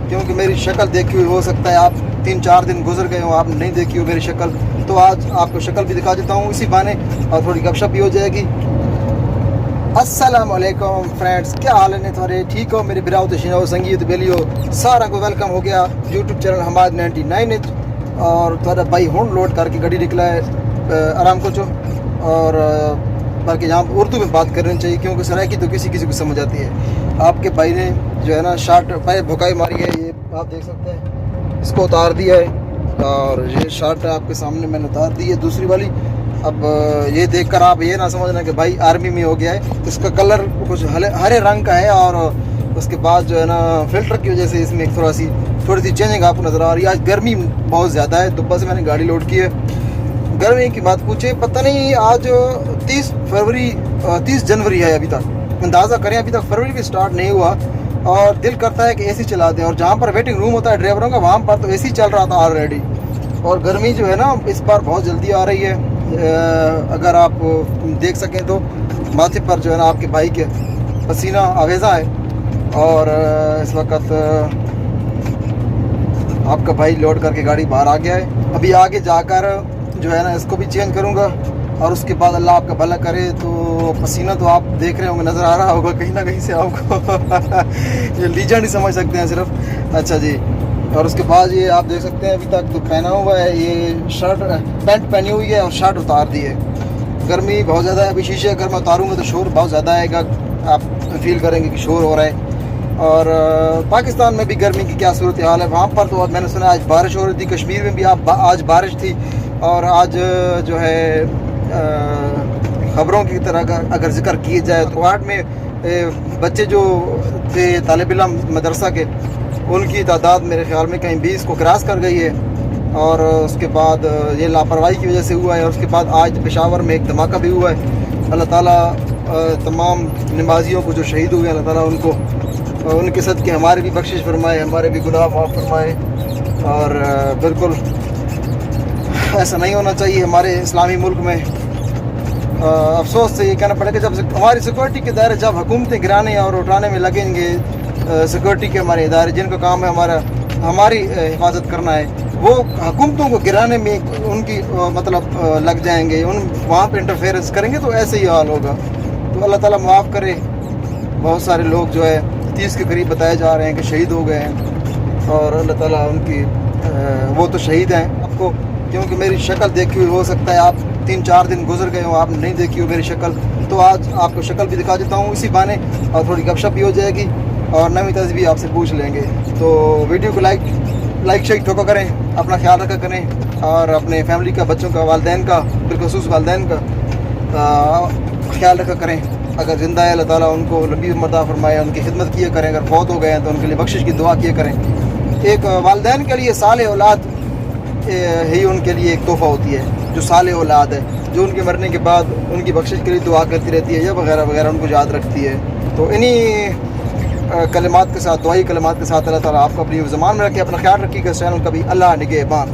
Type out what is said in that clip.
क्योंकि मेरी शक्ल देखी हुई हो सकता है आप 3-4 दिन गुजर गए हो, आपने नहीं देखी हो मेरी शक्ल, तो आज आपको शक्ल भी दिखा देता हूँ इसी बहाने और थोड़ी गपशप भी हो जाएगी। अस्सलाम वालेकुम फ्रेंड्स, क्या हाल है थोड़े ठीक हो मेरे बिराव तो संगीत बेलियो सारा को वेलकम हो गया यूट्यूब चैनल हमाद 99 और थोड़ा भाई हुन लोड करके गाड़ी निकला है आराम को चो और बाकी यहाँ उर्दू में बात करनी चाहिए क्योंकि सराइकी तो किसी किसी को समझ आती है। आपके भाई ने जो है ना शर्ट पे भुकाई मारी है, ये आप देख सकते हैं, इसको उतार दिया है और ये शर्ट आपके सामने मैंने उतार दी है दूसरी वाली। अब ये देखकर आप ये ना समझना कि भाई आर्मी में हो गया है, इसका कलर कुछ हरे रंग का है और उसके बाद जो है ना फिल्टर की वजह से इसमें थोड़ी सी चेंजिंग आपको नज़र आ रही है। आज गर्मी बहुत ज़्यादा है, दुबा से मैंने गाड़ी लोड की है। गर्मी की बात पूछे, पता नहीं आज 30 जनवरी है, अभी तक अंदाज़ा करें अभी तक फरवरी भी स्टार्ट नहीं हुआ और दिल करता है कि एसी चला दें। और जहाँ पर वेटिंग रूम होता है ड्राइवरों का वहाँ पर तो एसी चल रहा था ऑलरेडी और गर्मी जो है ना इस बार बहुत जल्दी आ रही है। अगर आप देख सकें तो माथे पर जो है ना आपके भाई के पसीना आवेज़ा है और इस वक्त आपका भाई लोड करके गाड़ी बाहर आ गया है। अभी आगे जाकर जो है ना इसको भी चेंज करूँगा और उसके बाद अल्लाह आपका भला करे। तो पसीना तो आप देख रहे होंगे, नज़र आ रहा होगा कहीं ना कहीं से आपको ये लीजा नहीं समझ सकते हैं सिर्फ। अच्छा जी, और उसके बाद ये आप देख सकते हैं अभी तक तो पहना हुआ है, ये शर्ट पैंट पहनी हुई है और शर्ट उतार दी है। गर्मी बहुत ज़्यादा है, अभी शीशे अगर मैं उतारूँगा तो शोर बहुत ज़्यादा आएगा, आप फील करेंगे कि शोर हो रहा है। और पाकिस्तान में भी गर्मी की क्या सूरत हाल है वहाँ पर, तो मैंने सुना आज बारिश हो रही थी, कश्मीर में भी आज बारिश थी और आज जो है ख़बरों की तरह अगर जिक्र किए जाए तो वार्ड में बच्चे जो थे तालिब इल्म मदरसा के, उनकी तादाद मेरे ख्याल में कहीं 20 को क्रॉस कर गई है और उसके बाद ये लापरवाही की वजह से हुआ है। और उसके बाद आज पेशावर में एक धमाका भी हुआ है। अल्लाह ताला तमाम नमाजियों को जो शहीद हुए अल्लाह ताला उनको उनके सदक़े हमारे भी बख्शिश फरमाए, हमारे भी गुनाह माफ़ फरमाए। और बिल्कुल ऐसा नहीं होना चाहिए हमारे इस्लामी मुल्क में। अफसोस से ये कहना पड़ेगा जब हमारी सिक्योरिटी के दायरे जब हुकूमतें गिराने और उठाने में लगेंगे, सिक्योरिटी के हमारे इदारे जिनका काम है हमारी हिफाजत करना है, वो हुकूमतों को गिराने में उनकी मतलब लग जाएंगे, वहाँ पे इंटरफेरेंस करेंगे तो ऐसे ही हाल होगा। तो अल्लाह ताला माफ़ करे। बहुत सारे लोग जो है 30 के करीब बताए जा रहे हैं कि शहीद हो गए हैं और अल्लाह ताला उनकी वो तो शहीद हैं आपको, क्योंकि मेरी शक्ल देखी हुई हो सकता है आप 3-4 दिन गुजर गए हो, आपने नहीं देखी हो मेरी शक्ल, तो आज आपको शक्ल भी दिखा देता हूँ इसी बहाने और थोड़ी गपशप भी हो जाएगी और नवी तस्वीर भी आपसे पूछ लेंगे। तो वीडियो को लाइक शेक ठोका करें, अपना ख्याल रखा करें और अपने फैमिली का, बच्चों का, वालदैन का, बिलखुसूस वालदैन का ख्याल रखा करें। अगर ज़िंदा है अल्लाह ताला उनको लंबी उम्र फरमाए, उनकी खिदमत किया करें। अगर फौत हो गए हैं तो उनके लिए बख्शिश की दुआ किया करें। एक वालदैन के लिए साले औलाद ही उनके लिए एक तोहफ़ा होती है, जो साले औलाद है, जो उनके मरने के बाद उनकी बख्शिश के लिए दुआ करती रहती है या वगैरह वगैरह उनको याद रखती है। तो इन्हीं कलिमात के साथ, दुआई कलिमात के साथ अल्लाह ताला आपको अपनी ज़बान में रखे। अपना ख्याल रखिएगा। इस चैनल का भी अल्लाह निगहबान।